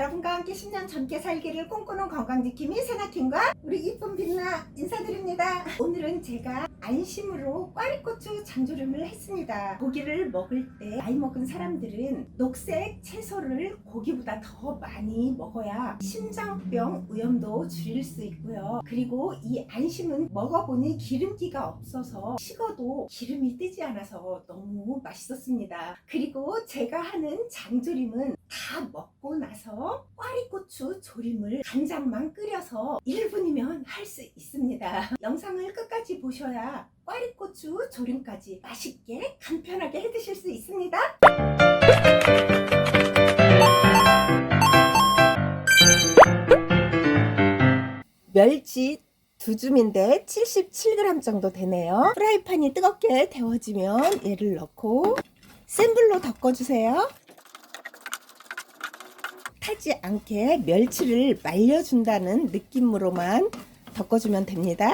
여러분과 함께 10년 젊게 살기를 꿈꾸는 건강지킴이 세나킴과 우리 이쁜 빛나 인사드립니다. 오늘은 제가 안심으로 꽈리고추 장조림을 했습니다. 고기를 먹을 때 나이 먹은 사람들은 녹색 채소를 고기보다 더 많이 먹어야 심장병 위험도 줄일 수 있고요. 그리고 이 안심은 먹어보니 기름기가 없어서 식어도 기름이 뜨지 않아서 너무 맛있었습니다. 그리고 제가 하는 장조림은 다 먹고 나서 꽈리고추 조림을 간장만 끓여서 1분이면 할 수 있습니다. 영상을 끝까지 보셔야 꽈리고추 조림까지 맛있게 간편하게 해 드실 수 있습니다. 멸치 2줌인데 77g 정도 되네요. 프라이팬이 뜨겁게 데워지면 얘를 넣고 센 불로 덮어주세요. 타지 않게 멸치를 말려준다는 느낌으로만 덮어주면 됩니다.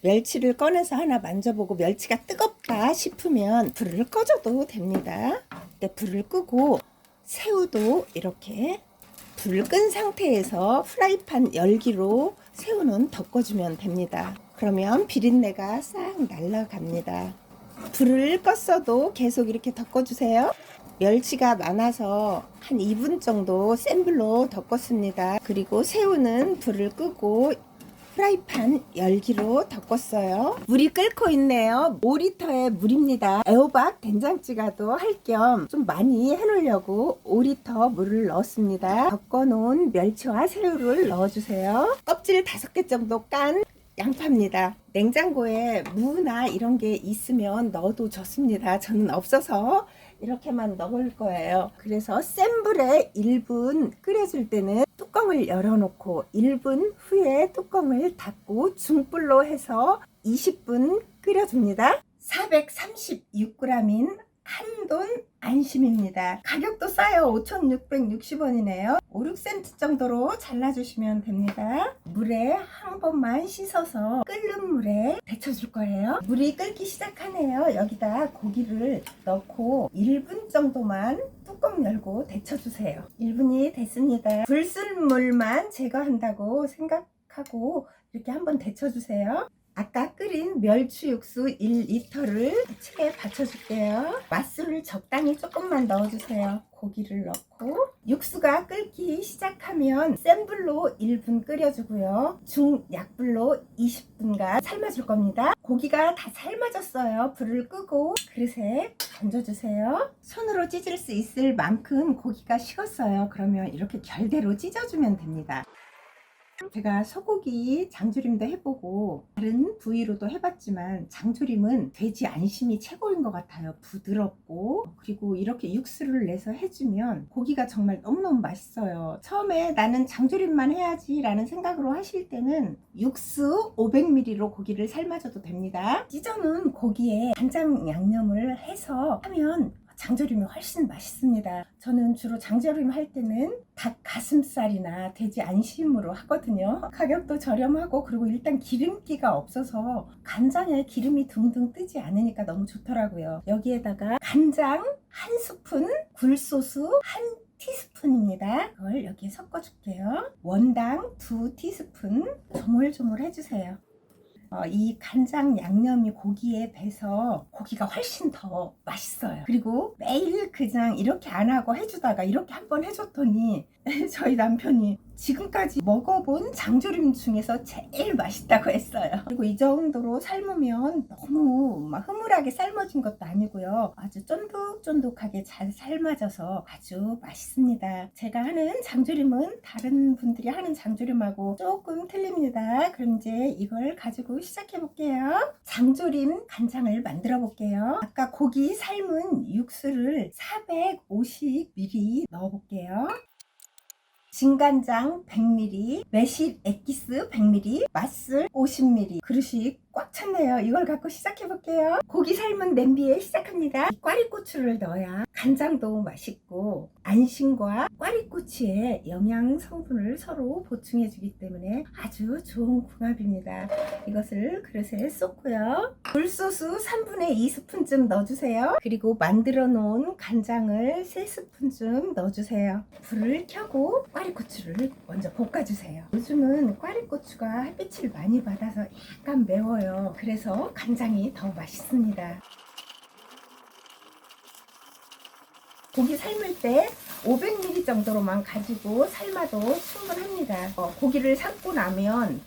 멸치를 꺼내서 하나 만져보고 멸치가 뜨겁다 싶으면 불을 꺼줘도 됩니다. 그때 불을 끄고 새우도 이렇게 불을 끈 상태에서 프라이팬 열기로 새우는 덮어주면 됩니다. 그러면 비린내가 싹 날아갑니다. 불을 껐어도 계속 이렇게 덮어주세요. 멸치가 많아서 한 2분 정도 센 불로 덮었습니다. 그리고 새우는 불을 끄고 프라이팬 열기로 덮었어요. 물이 끓고 있네요. 5리터의 물입니다. 애호박 된장찌개도 할 겸 좀 많이 해놓으려고 5리터 물을 넣었습니다. 덮어놓은 멸치와 새우를 넣어주세요. 껍질 5개 정도 깐 양파입니다. 냉장고에 무나 이런 게 있으면 넣어도 좋습니다. 저는 없어서 이렇게만 넣을 거예요. 그래서 센 불에 1분 끓여줄 때는 뚜껑을 열어놓고 1분 후에 뚜껑을 닫고 중불로 해서 20분 끓여줍니다. 436g인 한돈 안심입니다. 가격도 싸요. 5,660원이네요. 5, 6cm 정도로 잘라주시면 됩니다. 물에 한 번만 씻어서 끓는 물에 데쳐줄 거예요. 물이 끓기 시작하네요. 여기다 고기를 넣고 1분 정도만 뚜껑 열고 데쳐주세요. 1분이 됐습니다. 불순물만 제거한다고 생각하고 이렇게 한번 데쳐주세요. 아까 끓인 멸치 육수 1리터를 채에 받쳐줄게요. 맛술을 적당히 조금만 넣어주세요. 고기를 넣고 육수가 끓기 시작하면 센 불로 1분 끓여주고요. 중약불로 20분간 삶아줄 겁니다. 고기가 다 삶아졌어요. 불을 끄고 그릇에 얹어주세요. 손으로 찢을 수 있을 만큼 고기가 식었어요. 그러면 이렇게 결대로 찢어주면 됩니다. 제가 소고기 장조림도 해보고 다른 부위로도 해봤지만 장조림은 돼지 안심이 최고인 것 같아요. 부드럽고 그리고 이렇게 육수를 내서 해주면 고기가 정말 너무너무 맛있어요. 처음에 나는 장조림만 해야지 라는 생각으로 하실 때는 육수 500ml로 고기를 삶아줘도 됩니다. 찢어놓은 고기에 간장 양념을 해서 하면 장조림이 훨씬 맛있습니다. 저는 주로 장조림 할 때는 닭 가슴살이나 돼지 안심으로 하거든요. 가격도 저렴하고 그리고 일단 기름기가 없어서 간장에 기름이 둥둥 뜨지 않으니까 너무 좋더라고요. 여기에다가 간장 1스푼, 굴소스 1티스푼입니다. 이걸 여기에 섞어줄게요. 원당 2티스푼 조물조물 해주세요. 이 간장 양념이 고기에 배서 고기가 훨씬 더 맛있어요. 그리고 매일 그냥 이렇게 안 하고 해주다가 이렇게 한번 해줬더니 저희 남편이 지금까지 먹어본 장조림 중에서 제일 맛있다고 했어요. 그리고 이 정도로 삶으면 너무 막 흐물하게 삶아진 것도 아니고요. 아주 쫀득쫀득하게 잘 삶아져서 아주 맛있습니다. 제가 하는 장조림은 다른 분들이 하는 장조림하고 조금 틀립니다. 그럼 이제 이걸 가지고 시작해 볼게요. 장조림 간장을 만들어 볼게요. 아까 고기 삶은 육수를 450ml 넣어 볼게요. 진간장 100ml, 매실 액기스 100ml, 맛술 50ml 그릇이 꽉 찼네요. 이걸 갖고 시작해 볼게요. 고기 삶은 냄비에 시작합니다. 꽈리고추를 넣어야 간장도 맛있고 안심과 꽈리고추의 영양 성분을 서로 보충해 주기 때문에 아주 좋은 궁합입니다. 이것을 그릇에 쏟고요. 굴소스 3분의 2스푼쯤 넣어주세요. 그리고 만들어 놓은 간장을 3스푼쯤 넣어주세요. 불을 켜고 꽈리고추를 먼저 볶아주세요. 요즘은 꽈리고추가 햇빛을 많이 받아서 약간 매워요. 그래서 간장이 더 맛있습니다. 고기 삶을 때 500ml 정도로만 가지고 삶아도 충분합니다. 고기를 삶고 나면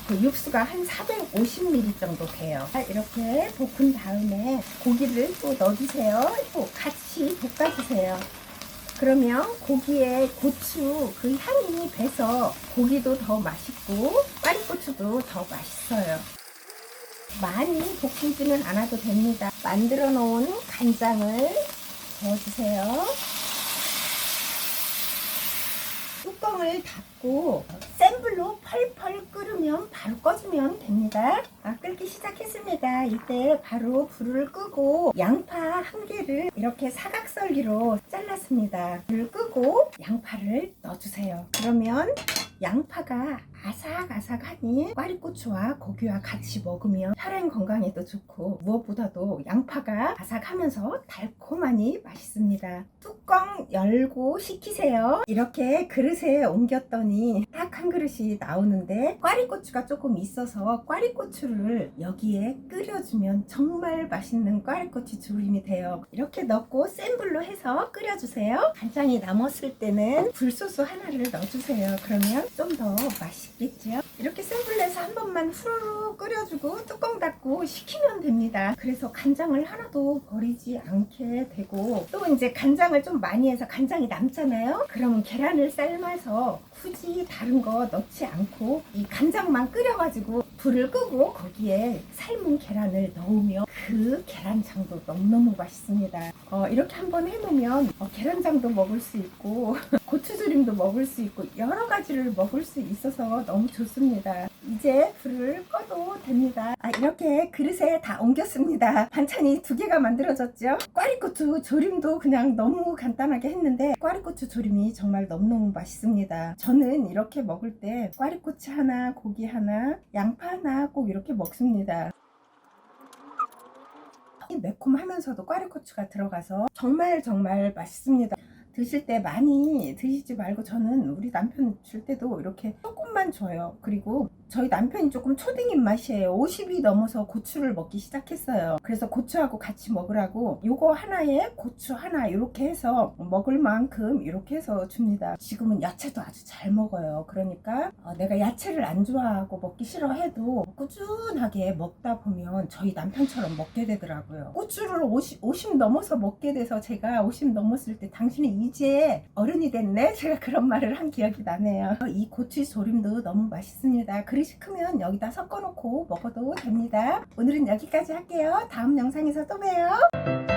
그 육수가 한 450ml 정도 돼요. 이렇게 볶은 다음에 고기를 또 넣어주세요. 또 같이 볶아주세요. 그러면 고기에 고추 그 향이 배서 고기도 더 맛있고 꽈리고추도 더 맛있어요. 많이 볶이지는 않아도 됩니다. 만들어 놓은 간장을 넣어주세요. 뚜껑을 닫고 센 불로 펄펄 끓으면 바로 꺼주면 됩니다. 끓기 시작했습니다. 이때 바로 불을 끄고 양파 1개를 이렇게 사각썰기로 잘랐습니다. 불을 끄고 양파를 넣어주세요. 그러면 양파가 아삭아삭하니 꽈리고추와 고기와 같이 먹으면 혈행 건강에도 좋고 무엇보다도 양파가 아삭하면서 달콤하니 맛있습니다. 뚜껑 열고 식히세요. 이렇게 그릇에 옮겼더니 딱 한 그릇이 나오는데 꽈리고추가 조금 있어서 꽈리고추를 여기에 끓여주면 정말 맛있는 꽈리고추 조림이 돼요. 이렇게 넣고 센 불로 해서 끓여주세요. 간장이 남았을 때는 굴소스 하나를 넣어주세요. 그러면 좀 더 맛있겠죠? 이렇게 센 불로 해서 한 번만 후루룩 끓여주고 뚜껑 닫고 식히면 됩니다. 그래서 간장을 하나도 버리지 않게 되고 또 이제 간장을 좀 많이 해서 간장이 남잖아요. 그러면 계란을 삶아서 굳이 다른 거 넣지 않고 이 간장만 끓여가지고 불을 끄고 거기에 삶은 계란을 넣으면 그 계란장도 너무너무 맛있습니다. 이렇게 한번 해놓으면 계란장도 먹을 수 있고 고추조림도 먹을 수 있고 여러 가지를 먹을 수 있어서 너무 좋습니다. 이제 불을 꺼도 됩니다. 이렇게 그릇에 다 옮겼습니다. 반찬이 2개가 만들어졌죠. 꽈리고추 조림도 그냥 너무 간단하게 했는데 꽈리고추 조림이 정말 너무너무 맛있습니다. 저는 이렇게 먹을 때 꽈리고추 하나, 고기 하나, 양파 하나 꼭 이렇게 먹습니다. 매콤하면서도 꽈리고추가 들어가서 정말 맛있습니다. 드실 때 많이 드시지 말고 저는 우리 남편 줄 때도 이렇게 조금만 줘요. 그리고 저희 남편이 조금 초딩 입맛이에요. 50이 넘어서 고추를 먹기 시작했어요. 그래서 고추하고 같이 먹으라고 요거 하나에 고추 하나 이렇게 해서 먹을 만큼 이렇게 해서 줍니다. 지금은 야채도 아주 잘 먹어요. 그러니까 내가 야채를 안 좋아하고 먹기 싫어해도 꾸준하게 먹다 보면 저희 남편처럼 먹게 되더라고요. 고추를 50 넘어서 먹게 돼서 제가 50 넘었을 때 당신은 이제 어른이 됐네? 제가 그런 말을 한 기억이 나네요. 이 고추 조림도 너무 맛있습니다. 그릇이 크면 여기다 섞어 놓고 먹어도 됩니다. 오늘은 여기까지 할게요. 다음 영상에서 또 봬요.